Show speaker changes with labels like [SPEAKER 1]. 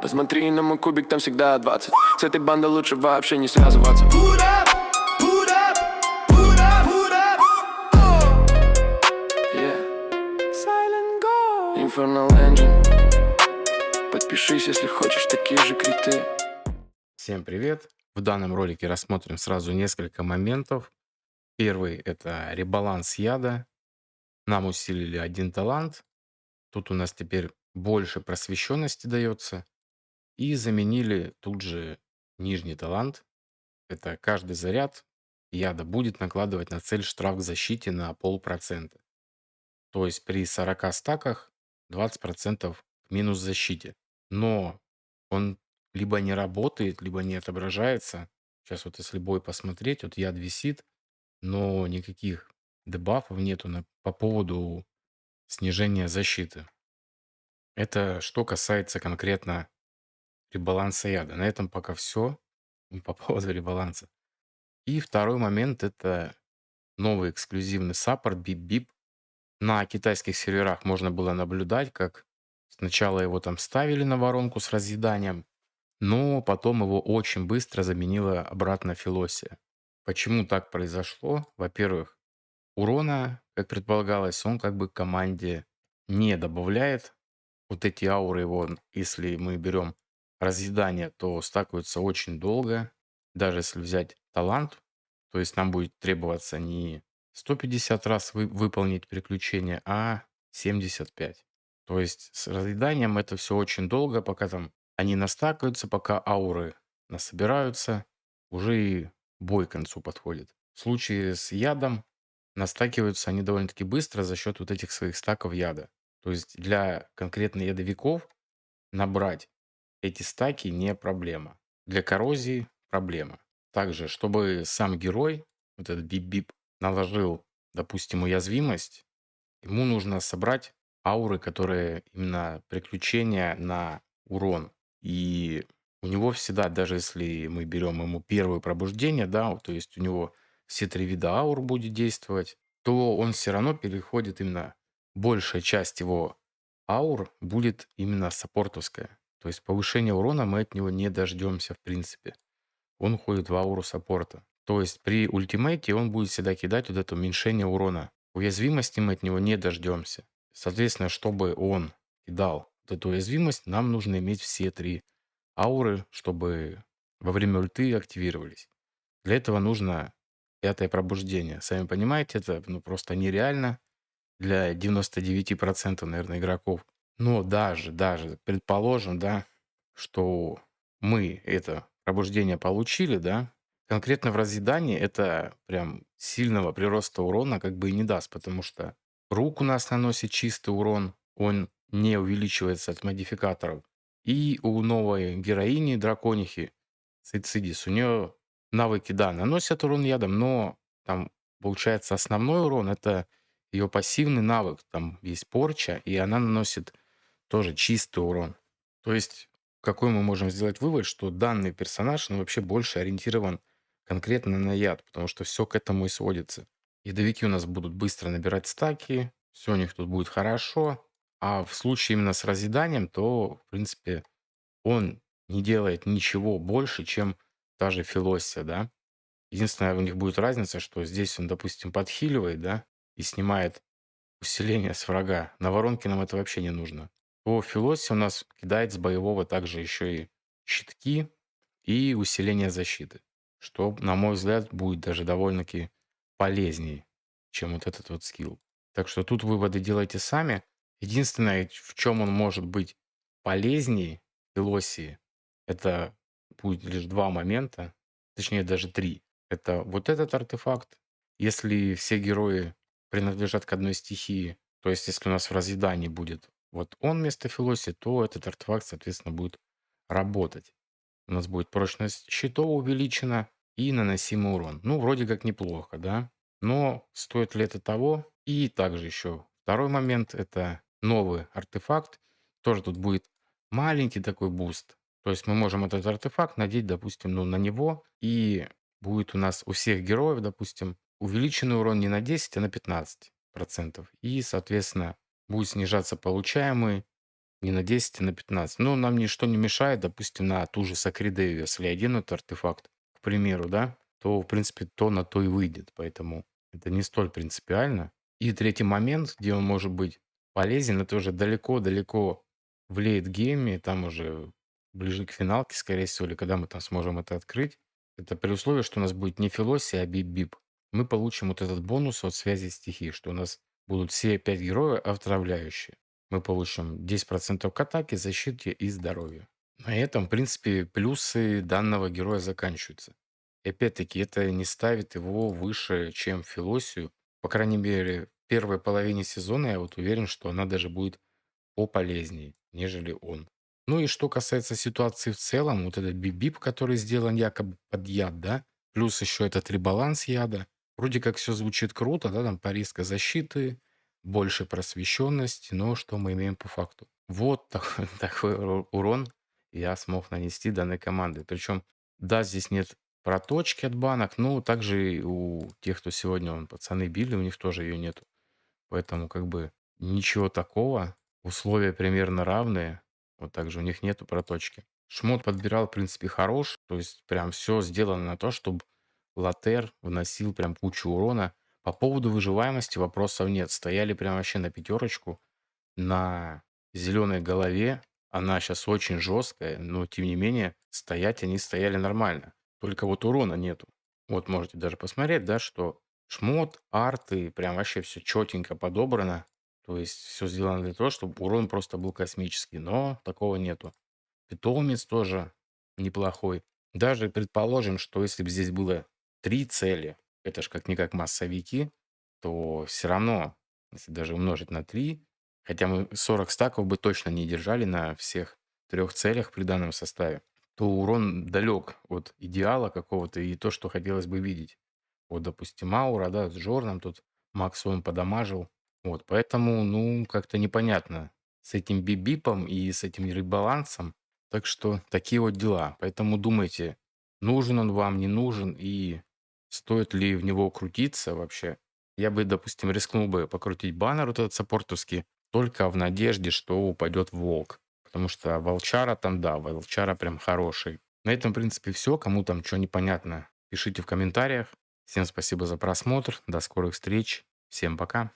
[SPEAKER 1] Посмотри на мой кубик, там всегда 20. С этой бандой лучше вообще не связываться. Put up, put up, put up, put up. Oh. Yeah. Silent Go. Infernal Engine. Подпишись, если хочешь такие же криты.
[SPEAKER 2] Всем привет! В данном ролике рассмотрим сразу несколько моментов. Первый — это ребаланс яда. Нам усилили один талант. Тут у нас теперь больше просвещенности дается. И заменили тут же нижний талант. Это каждый заряд яда будет накладывать на цель штраф к защите на 0,5%. То есть при 40 стаках 20% к минус защите. Но он либо не работает, либо не отображается. Сейчас вот если бой посмотреть, вот яд висит, но никаких дебафов нету по поводу снижения защиты. Это что касается конкретно ребаланса яда. На этом пока все по поводу ребаланса. И второй момент — это новый эксклюзивный саппорт Бип-Бип. На китайских серверах можно было наблюдать, как сначала его там ставили на воронку с разъеданием, но потом его очень быстро заменила обратно Филосия. Почему так произошло? Во-первых, урона, как предполагалось, он как бы команде не добавляет. Вот эти ауры его, если мы берем разъедание, то стакаются очень долго. Даже если взять талант, то есть нам будет требоваться не 150 раз выполнить приключение, а 75. То есть с разъеданием это все очень долго, пока там они настакаются, пока ауры насобираются, уже и бой к концу подходит. В случае с ядом настакиваются они довольно-таки быстро за счет вот этих своих стаков яда. То есть для конкретно ядовиков набрать эти стаки не проблема. Для коррозии проблема. Также, чтобы сам герой, вот этот бип-бип, наложил, допустим, уязвимость, ему нужно собрать ауры, которые именно приключения на урон. И у него всегда, даже если мы берем ему первое пробуждение, да, то есть у него все 3 вида аур будет действовать, то он все равно переходит именно, большая часть его аур будет именно саппортовская. То есть повышение урона мы от него не дождемся в принципе. Он уходит в ауру саппорта. То есть при ультимейте он будет всегда кидать вот это уменьшение урона. Уязвимости мы от него не дождемся. Соответственно, чтобы он кидал вот эту уязвимость, нам нужно иметь все 3 ауры, чтобы во время ульты активировались. Для этого нужно 5-е пробуждение. Сами понимаете, это просто нереально для 99%, наверное, игроков. Но даже предположим, да, что мы это пробуждение получили, да, конкретно в разъедании это прям сильного прироста урона как бы и не даст, потому что рук у нас наносит чистый урон, он не увеличивается от модификаторов. И у новой героини драконихи Цицидис, у нее навыки, да, наносят урон ядом, но там получается основной урон — это ее пассивный навык. Там есть порча, и она наносит тоже чистый урон. То есть, какой мы можем сделать вывод, что данный персонаж, ну, вообще больше ориентирован конкретно на яд, потому что все к этому и сводится. Ядовики у нас будут быстро набирать стаки, все у них тут будет хорошо, а в случае именно с разъеданием, то, в принципе, он не делает ничего больше, чем та же Филосия, да. Единственное, у них будет разница, что здесь он, допустим, подхиливает, да, и снимает усиление с врага. На воронке нам это вообще не нужно. По Филосе у нас кидает с боевого также еще и щитки и усиление защиты, что, на мой взгляд, будет даже довольно-таки полезней, чем вот этот вот скилл. Так что тут выводы делайте сами. Единственное, в чем он может быть полезней Филосии, это будет лишь два момента, точнее даже три. Это вот этот артефакт. Если все герои принадлежат к одной стихии, то есть если у нас в разъедании будет вот он вместо Филоси, то этот артефакт, соответственно, будет работать. У нас будет прочность щитов увеличена и наносимый урон. Ну, вроде как неплохо, да? Но стоит ли это того? И также еще второй момент — это новый артефакт. Тоже тут будет маленький такой буст. То есть мы можем этот артефакт надеть, допустим, ну, на него, и будет у нас у всех героев, допустим, увеличенный урон не на 10, а на 15%. И, соответственно, будет снижаться получаемый не на 10, а на 15. Но нам ничто не мешает, допустим, на ту же Сакридею, если один это артефакт, к примеру, да, то, в принципе, то на то и выйдет. Поэтому это не столь принципиально. И третий момент, где он может быть полезен, это уже далеко-далеко в лейт-гейме, там уже ближе к финалке, скорее всего, или когда мы там сможем это открыть. Это при условии, что у нас будет не Филосия, а Бип-Бип. Мы получим вот этот бонус от связи стихий, что у нас будут все 5 героев отравляющие. Мы получим 10% к атаке, защите и здоровью. На этом, в принципе, плюсы данного героя заканчиваются. И опять-таки, это не ставит его выше, чем Филосию. По крайней мере, в первой половине сезона я вот уверен, что она даже будет пополезнее, нежели он. Ну и что касается ситуации в целом, вот этот бибип, который сделан якобы под яд, да, плюс еще этот ребаланс яда, вроде как все звучит круто, да, там пориска защиты, больше просвещенности, но что мы имеем по факту? Вот такой урон я смог нанести данной командой. Причем, да, здесь нет проточки от банок, но также и у тех, кто сегодня пацаны били, у них тоже ее нету. Поэтому как бы ничего такого. Условия примерно равные. Вот также у них нету проточки. Шмот подбирал, в принципе, хорош. То есть прям все сделано на то, чтобы Латер вносил прям кучу урона. По поводу выживаемости вопросов нет. Стояли прям вообще на пятерочку. На зеленой голове. Она сейчас очень жесткая, но тем не менее стоять они стояли нормально. Только вот урона нету. Вот можете даже посмотреть, да, что шмот, арты, прям вообще все четенько подобрано. То есть все сделано для того, чтобы урон просто был космический, но такого нету. Питомец тоже неплохой. Даже предположим, что если бы здесь было 3 цели, это ж как-никак массовики, то все равно, если даже умножить на 3, хотя мы 40 стаков бы точно не держали на всех 3 целях при данном составе, то урон далек от идеала какого-то и то, что хотелось бы видеть. Вот, допустим, Аура, да, с Жорном тут максимум подамажил. Вот, поэтому, ну, как-то непонятно с этим бибипом и с этим ребалансом. Так что такие вот дела. Поэтому думайте, нужен он вам, не нужен и стоит ли в него крутиться вообще. Я бы, допустим, рискнул бы покрутить баннер вот этот саппортовский, только в надежде, что упадет волк. Потому что волчара там, да, волчара прям хороший. На этом, в принципе, все. Кому там что непонятно, пишите в комментариях. Всем спасибо за просмотр. До скорых встреч. Всем пока.